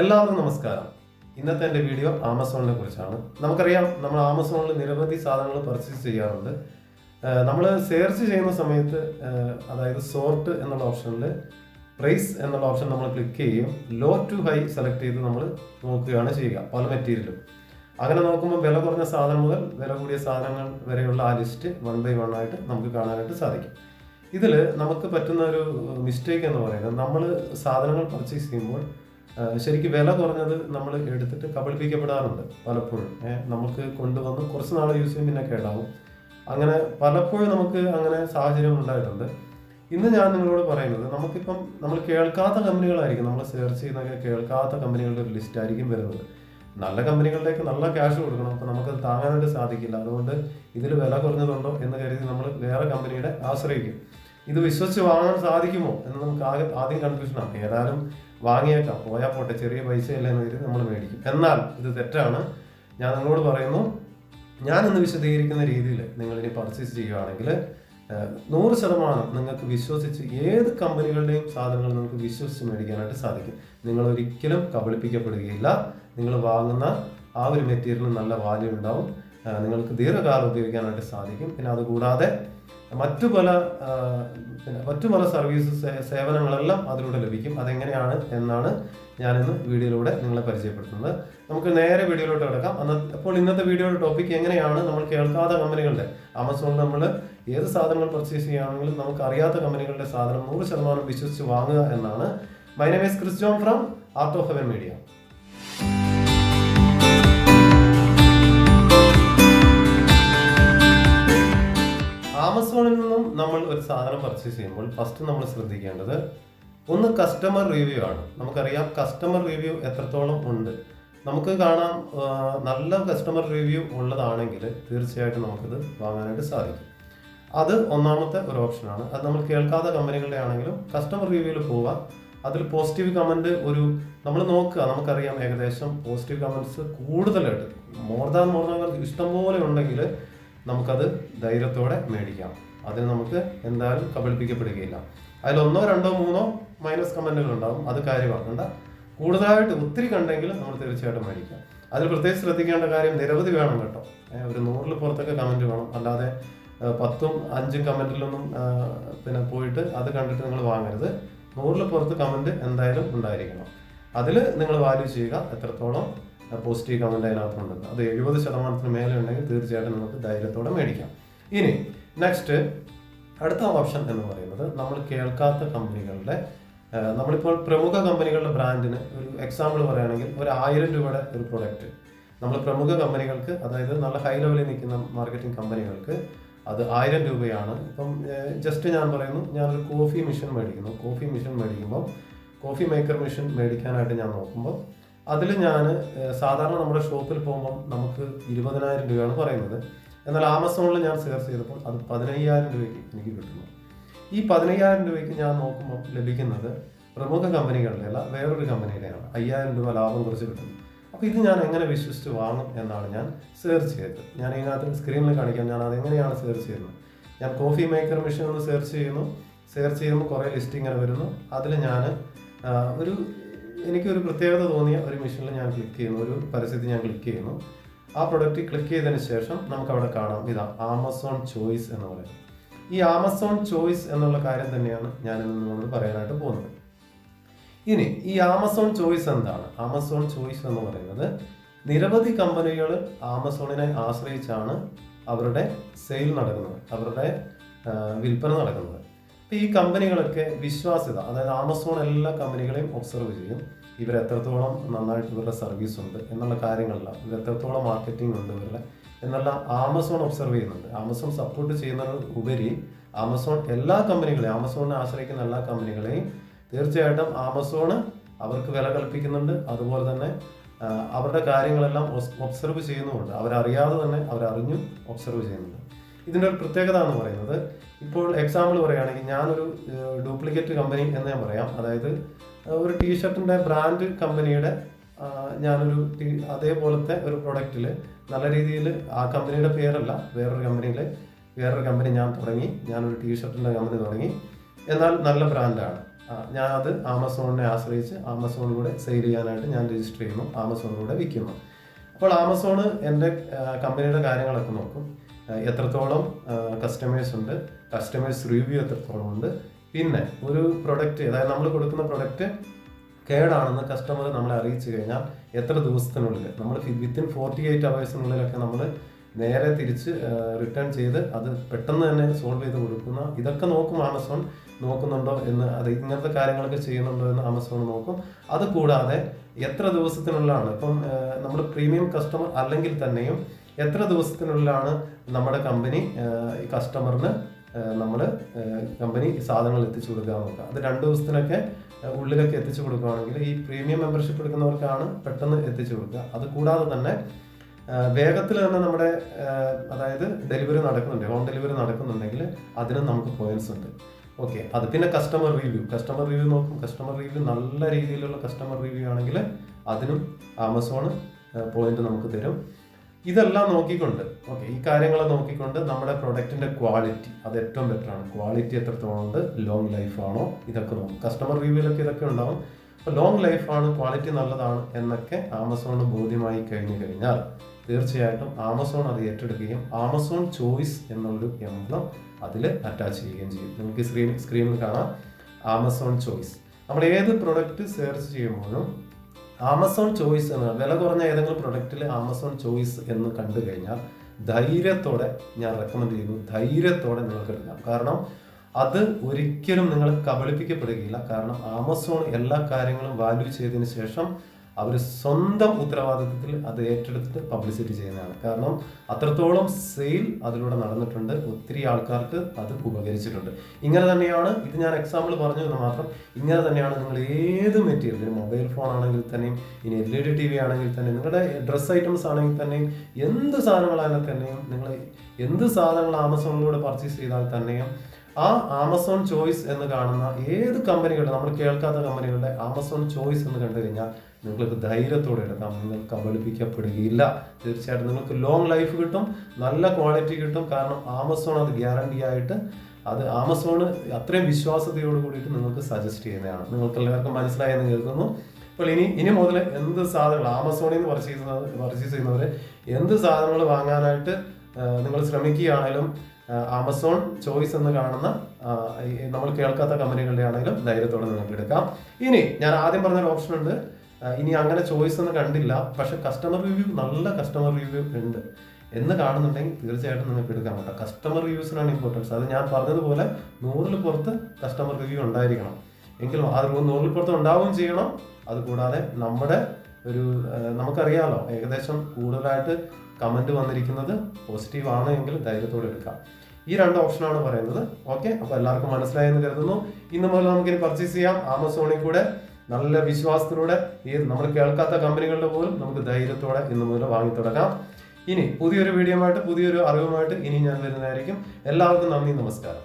എല്ലാവർക്കും നമസ്കാരം. ഇന്നത്തെ എൻ്റെ വീഡിയോ ആമസോണിനെ കുറിച്ചാണ്. നമുക്കറിയാം, നമ്മൾ ആമസോണിൽ നിരവധി സാധനങ്ങൾ പർച്ചേസ് ചെയ്യാറുണ്ട്. നമ്മൾ സെർച്ച് ചെയ്യുന്ന സമയത്ത് അതായത് സോർട്ട് എന്നുള്ള ഓപ്ഷനിൽ പ്രൈസ് എന്നുള്ള ഓപ്ഷൻ നമ്മൾ ക്ലിക്ക് ചെയ്യും. ലോ ടു ഹൈ സെലക്ട് ചെയ്ത് നമ്മൾ നോക്കുകയാണ് ചെയ്യുക പല മെറ്റീരിയലും. അങ്ങനെ നോക്കുമ്പോൾ വില കുറഞ്ഞ സാധനം മുതൽ വില കൂടിയ സാധനങ്ങൾ വരെയുള്ള ആ ലിസ്റ്റ് 1 by 1 ആയിട്ട് നമുക്ക് കാണാനായിട്ട് സാധിക്കും. ഇതിൽ നമുക്ക് പറ്റുന്ന ഒരു മിസ്റ്റേക്ക് എന്ന് പറയുന്നത്, നമ്മൾ സാധനങ്ങൾ പർച്ചേസ് ചെയ്യുമ്പോൾ ശരിക്കും വില കുറഞ്ഞത് നമ്മൾ എടുത്തിട്ട് കബളിപ്പിക്കപ്പെടാറുണ്ട് പലപ്പോഴും. നമുക്ക് കൊണ്ടുവന്ന് കുറച്ച് നാൾ യൂസ് ചെയ്യും, പിന്നെ കേടാവും. അങ്ങനെ പലപ്പോഴും നമുക്ക് അങ്ങനെ സാഹചര്യം ഉണ്ടായിട്ടുണ്ട്. ഇന്ന് ഞാൻ നിങ്ങളോട് പറയുന്നത്, നമുക്കിപ്പം നമ്മൾ കേൾക്കാത്ത കമ്പനികളായിരിക്കും, നമ്മൾ സെർച്ച് ചെയ്യുന്ന കേൾക്കാത്ത കമ്പനികളുടെ ഒരു ലിസ്റ്റ് ആയിരിക്കും വരുന്നത്. നല്ല കമ്പനികളിലേക്ക് നല്ല ക്യാഷ് കൊടുക്കണം, അപ്പം നമുക്കത് താങ്ങാനായിട്ട് സാധിക്കില്ല. അതുകൊണ്ട് ഇതിൽ വില കുറഞ്ഞതുണ്ടോ എന്ന് കരുതി നമ്മൾ വേറെ കമ്പനിയുടെ ആശ്രയിക്കും. ഇത് വിശ്വസിച്ച് വാങ്ങാൻ സാധിക്കുമോ എന്ന് നമുക്ക് ആദ്യം കൺഫ്യൂഷനാണ്. ഏതായാലും വാങ്ങിയേക്കാം, പോയാൽ പോട്ടെ, ചെറിയ പൈസയല്ല എന്ന് കരുതി നമ്മൾ മേടിക്കും. എന്നാൽ ഇത് തെറ്റാണ്. ഞാൻ നിങ്ങളോട് പറയുന്നു, ഞാൻ ഇന്ന് വിശദീകരിക്കുന്ന രീതിയിൽ നിങ്ങളിനി പർച്ചേസ് ചെയ്യുകയാണെങ്കിൽ 100% നിങ്ങൾക്ക് വിശ്വസിച്ച് ഏത് കമ്പനികളുടെയും സാധനങ്ങൾ നിങ്ങൾക്ക് വിശ്വസിച്ച് മേടിക്കാനായിട്ട് സാധിക്കും. നിങ്ങൾ ഒരിക്കലും കബളിപ്പിക്കപ്പെടുകയില്ല. നിങ്ങൾ വാങ്ങുന്ന ആ ഒരു മെറ്റീരിയലിന് നല്ല വാല്യൂ ഉണ്ടാവും. നിങ്ങൾക്ക് ദീർഘകാലം ഉപയോഗിക്കാനായിട്ട് സാധിക്കും. പിന്നെ അതുകൂടാതെ മറ്റു പല സർവീസ് സേവനങ്ങളെല്ലാം അതിലൂടെ ലഭിക്കും. അതെങ്ങനെയാണ് എന്നാണ് ഞാനിന്ന് വീഡിയോയിലൂടെ നിങ്ങളെ പരിചയപ്പെടുത്തുന്നത്. നമുക്ക് നേരെ വീഡിയോയിലോട്ട് കിടക്കാം. അപ്പോൾ ഇന്നത്തെ വീഡിയോയുടെ ടോപ്പിക് എങ്ങനെയാണ് നമ്മൾ കേൾക്കാത്ത കമ്പനികളുടെ, ആമസോണിൽ നമ്മൾ ഏത് സാധനങ്ങൾ പർച്ചേസ് ചെയ്യുകയാണെങ്കിലും നമുക്ക് അറിയാത്ത കമ്പനികളുടെ സാധനം 100% വിശ്വസിച്ച് വാങ്ങുക എന്നാണ്. My name is Chris John from art of heaven media. ആമസോണിൽ നിന്നും നമ്മൾ ഒരു സാധനം പർച്ചേസ് ചെയ്യുമ്പോൾ ഫസ്റ്റ് നമ്മൾ ശ്രദ്ധിക്കേണ്ടത് ഒന്ന് കസ്റ്റമർ റിവ്യൂ ആണ്. നമുക്കറിയാം കസ്റ്റമർ റിവ്യൂ എത്രത്തോളം ഉണ്ട്. നമുക്ക് കാണാം, നല്ല കസ്റ്റമർ റിവ്യൂ ഉള്ളതാണെങ്കിൽ തീർച്ചയായിട്ടും നമുക്കിത് വാങ്ങാനായിട്ട് സാധിക്കും. അത് ഒന്നാമത്തെ ഒരു ഓപ്ഷനാണ്. അത് നമ്മൾ കേൾക്കാത്ത കമ്പനികളുടെ ആണെങ്കിലും കസ്റ്റമർ റിവ്യൂവിൽ പോവാം. അതിൽ പോസിറ്റീവ് കമൻറ്റ് നമ്മൾ നോക്കുക. നമുക്കറിയാം ഏകദേശം പോസിറ്റീവ് കമൻറ്റ്സ് കൂടുതലായിട്ട് മോർ ദാൻ ഇഷ്ടംപോലെ ഉണ്ടെങ്കിൽ നമുക്കത് ധൈര്യത്തോടെ മേടിക്കാം. അതിന് നമുക്ക് എന്തായാലും കബളിപ്പിക്കപ്പെടുകയില്ല. അതിൽ 1, 2, 3 മൈനസ് കമൻറ്റുകൾ ഉണ്ടാകും. അത് കാര്യമാക്കണ്ട. കൂടുതലായിട്ട് ഒത്തിരി കണ്ടെങ്കിൽ നമ്മൾ തീർച്ചയായിട്ടും മേടിക്കാം. അതിൽ പ്രത്യേകിച്ച് ശ്രദ്ധിക്കേണ്ട കാര്യം, നിരവധി വേണം കേട്ടോ. ഒരു 100-ൽ പുറത്തൊക്കെ കമൻറ്റ് വേണം. അല്ലാതെ 10ഉം 5ഉം കമൻറ്റിലൊന്നും പിന്നെ പോയിട്ട് അത് കണ്ടിട്ട് നിങ്ങൾ വാങ്ങരുത്. 100-ൽ പുറത്ത് കമൻറ്റ് എന്തായാലും ഉണ്ടായിരിക്കണം. അതിൽ നിങ്ങൾ വാല്യൂ ചെയ്യുക എത്രത്തോളം പോസിറ്റീവ് കമൻറ്റ് അതിനകത്തുണ്ടെന്ന്. അത് 70% മേലെ ഉണ്ടെങ്കിൽ തീർച്ചയായിട്ടും നമുക്ക് ധൈര്യത്തോടെ മേടിക്കാം. ഇനി നെക്സ്റ്റ് അടുത്ത ഓപ്ഷൻ എന്ന് പറയുന്നത്, നമ്മൾ കേൾക്കാത്ത കമ്പനികളുടെ, നമ്മളിപ്പോൾ പ്രമുഖ കമ്പനികളുടെ ബ്രാൻഡിന് ഒരു എക്സാമ്പിൾ പറയുകയാണെങ്കിൽ, ഒരു 1000 രൂപയുടെ ഒരു പ്രൊഡക്റ്റ് നമ്മൾ പ്രമുഖ കമ്പനികൾക്ക്, അതായത് നല്ല ഹൈ ലെവലിൽ നിൽക്കുന്ന മാർക്കറ്റിംഗ് കമ്പനികൾക്ക് അത് 1000 രൂപയാണ്. ഇപ്പം ജസ്റ്റ് ഞാൻ പറയുന്നു, ഞാനൊരു കോഫി മെഷീൻ മേടിക്കുന്നു. കോഫി മെഷീൻ മേടിക്കുമ്പോൾ, കോഫി മേക്കർ മെഷീൻ മേടിക്കാനായിട്ട് ഞാൻ നോക്കുമ്പോൾ അതിൽ ഞാൻ സാധാരണ നമ്മുടെ ഷോപ്പിൽ പോകുമ്പോൾ നമുക്ക് 20,000 രൂപയാണ് പറയുന്നത്. എന്നാൽ ആമസോണിൽ ഞാൻ സെർച്ച് ചെയ്തപ്പോൾ അത് 15,000 രൂപയ്ക്ക് എനിക്ക് കിട്ടുന്നു. ഈ 15,000 രൂപയ്ക്ക് ഞാൻ നോക്കുമ്പോൾ ലഭിക്കുന്നത് പ്രമുഖ കമ്പനികളുടെ അല്ല, വേറൊരു കമ്പനിയുടെയാണ്. 5,000 രൂപ ലാഭം കുറച്ച് കിട്ടുന്നു. അപ്പോൾ ഇത് ഞാൻ എങ്ങനെ വിശ്വസിച്ച് വാങ്ങും എന്നാണ് ഞാൻ സെർച്ച് ചെയ്തത്. ഞാൻ ഇതിനകത്ത് സ്ക്രീനിൽ കാണിക്കാം ഞാൻ അതെങ്ങനെയാണ് സെർച്ച് ചെയ്യുന്നത്. ഞാൻ കോഫി മേക്കർ മെഷീൻ ഒന്ന് സെർച്ച് ചെയ്യുമ്പോൾ കുറേ ലിസ്റ്റ് ഇങ്ങനെ വരുന്നു. അതിൽ ഞാൻ എനിക്കൊരു പ്രത്യേകത തോന്നിയ ഒരു മെഷീനിൽ ഞാൻ ക്ലിക്ക് ചെയ്യുന്നു, ഒരു പരസ്യത്തിൽ ഞാൻ ക്ലിക്ക് ചെയ്യുന്നു. ആ പ്രൊഡക്റ്റ് ക്ലിക്ക് ചെയ്തതിന് ശേഷം നമുക്കവിടെ കാണാം, ഇതാ ആമസോൺ ചോയ്സ് എന്ന് പറയുന്നത്. ഈ ആമസോൺ ചോയ്സ് എന്നുള്ള കാര്യം തന്നെയാണ് ഞാൻ നിങ്ങളോട് പറയാനായിട്ട് പോകുന്നത്. ഇനി ഈ ആമസോൺ ചോയ്സ് എന്താണ്? ആമസോൺ ചോയ്സ് എന്ന് പറയുന്നത്, നിരവധി കമ്പനികൾ ആമസോണിനെ ആശ്രയിച്ചാണ് അവരുടെ സെയിൽ നടക്കുന്നത്, അവരുടെ വിൽപ്പന നടക്കുന്നത്. അപ്പോൾ ഈ കമ്പനികളൊക്കെ വിശ്വാസ്യത, അതായത് ആമസോൺ എല്ലാ കമ്പനികളെയും ഒബ്സർവ് ചെയ്യും. ഇവരെത്രത്തോളം നന്നായിട്ട് ഇവരുടെ സർവീസ് ഉണ്ട് എന്നുള്ള കാര്യങ്ങളെല്ലാം, ഇവരെത്രത്തോളം മാർക്കറ്റിംഗ് ഉണ്ട് ഇവരുടെ എന്നുള്ള ആമസോൺ ഒബ്സർവ് ചെയ്യുന്നുണ്ട്. ആമസോൺ സപ്പോർട്ട് ചെയ്യുന്നതിന് ഉപരി ആമസോൺ എല്ലാ കമ്പനികളെയും, ആമസോണിനെ ആശ്രയിക്കുന്ന എല്ലാ കമ്പനികളെയും തീർച്ചയായിട്ടും ആമസോണ് അവർക്ക് വില കൽപ്പിക്കുന്നുണ്ട്. അതുപോലെ തന്നെ അവരുടെ കാര്യങ്ങളെല്ലാം ഒബ്സർവ് ചെയ്യുന്നുമുണ്ട്. അവരറിയാതെ തന്നെ അവരറിഞ്ഞും ഒബ്സർവ് ചെയ്യുന്നുണ്ട്. ഇതിൻ്റെ ഒരു പ്രത്യേകത എന്ന് പറയുന്നത്, ഇപ്പോൾ എക്സാമ്പിൾ പറയുകയാണെങ്കിൽ, ഞാനൊരു ഡ്യൂപ്ലിക്കേറ്റ് കമ്പനി എന്ന് ഞാൻ പറയാം. അതായത് ഒരു ടീഷർട്ടിൻ്റെ ബ്രാൻഡ് കമ്പനിയുടെ ഞാനൊരു അതേപോലത്തെ ഒരു പ്രൊഡക്റ്റിൽ നല്ല രീതിയിൽ, ആ കമ്പനിയുടെ പേരല്ല, വേറൊരു കമ്പനി ഞാനൊരു ടീഷർട്ടിൻ്റെ കമ്പനി തുടങ്ങി. എന്നാൽ നല്ല ബ്രാൻഡാണ്. ഞാനത് ആമസോണിനെ ആശ്രയിച്ച് ആമസോണിലൂടെ സെയിൽ ചെയ്യാനായിട്ട് ഞാൻ രജിസ്റ്റർ ചെയ്യുന്നു, ആമസോണിലൂടെ വിൽക്കുന്നു. അപ്പോൾ ആമസോൺ എൻ്റെ കമ്പനിയുടെ കാര്യങ്ങളൊക്കെ നോക്കും. എത്രത്തോളം കസ്റ്റമേഴ്സ് ഉണ്ട്, കസ്റ്റമേഴ്സ് റിവ്യൂ എത്രത്തോളം ഉണ്ട്, പിന്നെ ഒരു പ്രൊഡക്റ്റ്, അതായത് നമ്മൾ കൊടുക്കുന്ന പ്രൊഡക്റ്റ് കേടാണെന്ന് കസ്റ്റമർ നമ്മളെ അറിയിച്ചു കഴിഞ്ഞാൽ എത്ര ദിവസത്തിനുള്ളിൽ, നമ്മൾ വിത്തിൻ 48 hours നമ്മൾ നേരെ തിരിച്ച് റിട്ടേൺ ചെയ്ത് അത് പെട്ടെന്ന് തന്നെ സോൾവ് ചെയ്ത് കൊടുക്കുന്ന, ഇതൊക്കെ നോക്കും ആമസോൺ. നോക്കുന്നുണ്ടോ എന്ന്, അത് ഇങ്ങനത്തെ കാര്യങ്ങളൊക്കെ ചെയ്യുന്നുണ്ടോ എന്ന് ആമസോൺ നോക്കും. അത് കൂടാതെ എത്ര ദിവസത്തിനുള്ളിലാണ്, ഇപ്പം നമ്മൾ പ്രീമിയം കസ്റ്റമർ അല്ലെങ്കിൽ തന്നെയും എത്ര ദിവസത്തിനുള്ളിലാണ് നമ്മുടെ കമ്പനി കസ്റ്റമറിന് കമ്പനി സാധനങ്ങൾ എത്തിച്ചു കൊടുക്കുക നോക്കുക. അത് 2 ദിവസത്തിനൊക്കെ ഉള്ളിലൊക്കെ എത്തിച്ചു കൊടുക്കുകയാണെങ്കിൽ ഈ പ്രീമിയം മെമ്പർഷിപ്പ് എടുക്കുന്നവർക്കാണ് പെട്ടെന്ന് എത്തിച്ചു കൊടുക്കുക. അത് കൂടാതെ തന്നെ വേഗത്തിൽ തന്നെ നമ്മുടെ അതായത് ഡെലിവറി നടക്കുന്നുണ്ട്, ഹോം ഡെലിവറി നടക്കുന്നുണ്ടെങ്കിൽ അതിനും നമുക്ക് പോയിന്റ്സ് ഉണ്ട്. ഓക്കെ, അത് പിന്നെ കസ്റ്റമർ റിവ്യൂ നോക്കും. കസ്റ്റമർ റിവ്യൂ നല്ല രീതിയിലുള്ള കസ്റ്റമർ റിവ്യൂ ആണെങ്കിൽ അതിനും ആമസോൺ പോയിന്റ് നമുക്ക് തരും. ഇതെല്ലാം നോക്കിക്കൊണ്ട്, ഓക്കെ, ഈ കാര്യങ്ങൾ നോക്കിക്കൊണ്ട് നമ്മുടെ പ്രൊഡക്റ്റിന്റെ ക്വാളിറ്റി അത് ഏറ്റവും ബെറ്റർ ആണ്. ക്വാളിറ്റി എത്രത്തോളം ഉണ്ട്, ലോങ് ലൈഫ് ആണോ, ഇതൊക്കെ നോക്കും. കസ്റ്റമർ റിവ്യൂലൊക്കെ ഇതൊക്കെ ഉണ്ടാവും. അപ്പോൾ ലോങ് ലൈഫ് ആണ്, ക്വാളിറ്റി നല്ലതാണ് എന്നൊക്കെ ആമസോണിന് ബോധ്യമായി കഴിഞ്ഞാൽ തീർച്ചയായിട്ടും ആമസോൺ അത് ഏറ്റെടുക്കുകയും ആമസോൺ ചോയ്സ് എന്നുള്ളൊരു എംബ്ലം അതിൽ അറ്റാച്ച് ചെയ്യുകയും ചെയ്യും. നിങ്ങൾക്ക് സ്ക്രീനിൽ കാണാം ആമസോൺ ചോയ്സ്. നമ്മൾ ഏത് പ്രൊഡക്റ്റ് സെർച്ച് ചെയ്യുമ്പോഴും ആമസോൺ ചോയ്സ് എന്ന്, വില കുറഞ്ഞ ഏതെങ്കിലും പ്രൊഡക്റ്റിൽ ആമസോൺ ചോയ്സ് എന്ന് കണ്ടു കഴിഞ്ഞാൽ ധൈര്യത്തോടെ ഞാൻ റെക്കമെൻഡ് ചെയ്യുന്നു, ധൈര്യത്തോടെ നിങ്ങൾക്ക് എടുക്കാം. കാരണം അത് ഒരിക്കലും നിങ്ങൾ കബളിപ്പിക്കപ്പെടുകയില്ല. കാരണം ആമസോൺ എല്ലാ കാര്യങ്ങളും വാല്യൂ ചെയ്തതിന് ശേഷം അവർ സ്വന്തം ഉത്തരവാദിത്വത്തിൽ അത് ഏറ്റെടുത്തിട്ട് പബ്ലിസിറ്റി ചെയ്യുന്നതാണ്. കാരണം അത്രത്തോളം സെയിൽ അതിലൂടെ നടന്നിട്ടുണ്ട്, ഒത്തിരി ആൾക്കാർക്ക് അത് ഉപകരിച്ചിട്ടുണ്ട്. ഇങ്ങനെ തന്നെയാണ്, ഇത് ഞാൻ എക്സാമ്പിൾ പറഞ്ഞു എന്ന് മാത്രം, ഇങ്ങനെ തന്നെയാണ് നിങ്ങൾ ഏത് മെറ്റീരിയൽ, മൊബൈൽ ഫോൺ ആണെങ്കിൽ തന്നെയും, ഇനി LED TV ആണെങ്കിൽ തന്നെയും, നിങ്ങളുടെ ഡ്രസ് ഐറ്റംസ് ആണെങ്കിൽ തന്നെയും, എന്ത് സാധനങ്ങളാണെങ്കിൽ തന്നെയും, നിങ്ങൾ എന്ത് സാധനങ്ങൾ ആമസോണിലൂടെ പർച്ചേസ് ചെയ്താൽ തന്നെയും ആ ആമസോൺ ചോയ്സ് എന്ന് കാണുന്ന ഏത് കമ്പനികളുടെ, നമ്മൾ കേൾക്കാത്ത കമ്പനികളുടെ ആമസോൺ ചോയ്സ് എന്ന് കണ്ടു കഴിഞ്ഞാൽ നിങ്ങൾക്ക് ധൈര്യത്തോടെ എടുക്കാം. നിങ്ങൾ കബളിപ്പിക്കപ്പെടുകയില്ല. തീർച്ചയായിട്ടും നിങ്ങൾക്ക് ലോങ് ലൈഫ് കിട്ടും, നല്ല ക്വാളിറ്റി കിട്ടും. കാരണം ആമസോൺ അത് ഗ്യാരണ്ടി ആയിട്ട്, അത് ആമസോണ് അത്രയും വിശ്വാസതയോട് കൂടിയിട്ട് നിങ്ങൾക്ക് സജസ്റ്റ് ചെയ്യുന്നതാണ്. നിങ്ങൾക്ക് എല്ലാവർക്കും മനസ്സിലായെന്ന് കേൾക്കുന്നു. അപ്പോൾ ഇനി മുതൽ എന്ത് സാധനങ്ങൾ ആമസോണിൽ നിന്ന് പർച്ചേസ് ചെയ്യുന്നവർ എന്ത് സാധനങ്ങൾ വാങ്ങാനായിട്ട് നിങ്ങൾ ശ്രമിക്കുകയാണെങ്കിലും ആമസോൺ ചോയ്സ് എന്ന് കാണുന്ന നമ്മൾ കേൾക്കാത്ത കമ്പനികളുടെ ആണെങ്കിലും ധൈര്യത്തോടെ നിങ്ങൾക്ക് എടുക്കാം. ഇനി ഞാൻ ആദ്യം പറഞ്ഞൊരു ഓപ്ഷൻ ഉണ്ട്, ഇനി അങ്ങനെ ചോയ്സ് ഒന്നും കണ്ടില്ല, പക്ഷെ കസ്റ്റമർ റിവ്യൂ, നല്ല കസ്റ്റമർ റിവ്യൂ ഉണ്ട് എന്ന് കാണുന്നുണ്ടെങ്കിൽ തീർച്ചയായിട്ടും നിങ്ങൾക്ക് എടുക്കാൻ പറ്റാം. Customer റിവ്യൂസിനാണ് importance. അത് ഞാൻ പറഞ്ഞതുപോലെ 100ൽ പുറത്ത് കസ്റ്റമർ റിവ്യൂ ഉണ്ടായിരിക്കണം. എങ്കിലും അത് 100ൽ പുറത്ത് ഉണ്ടാവുകയും ചെയ്യണം. അതുകൂടാതെ നമ്മുടെ നമുക്കറിയാലോ ഏകദേശം കൂടുതലായിട്ട് കമന്റ് വന്നിരിക്കുന്നത് പോസിറ്റീവ് ആണ് എങ്കിൽ ധൈര്യത്തോടെ എടുക്കാം. ഈ 2 ഓപ്ഷനാണ് പറയുന്നത്. ഓക്കെ, അപ്പോൾ എല്ലാവർക്കും മനസ്സിലായെന്ന് കരുതുന്നു. ഇന്ന് മുതൽ നമുക്കിനി പർച്ചേസ് ചെയ്യാം ആമസോണിൽ കൂടെ നല്ല വിശ്വാസത്തിലൂടെ. നമ്മൾ കേൾക്കാത്ത കമ്പനികളുടെ പോലും നമുക്ക് ധൈര്യത്തോടെ ഇന്ന് മുതൽ വാങ്ങി തുടങ്ങാം. ഇനി പുതിയൊരു വീഡിയോ ആയിട്ട്, പുതിയൊരു അറിവുമായിട്ട് ഇനി ഞാൻ വരുന്നതായിരിക്കും. എല്ലാവർക്കും നന്ദി, നമസ്കാരം.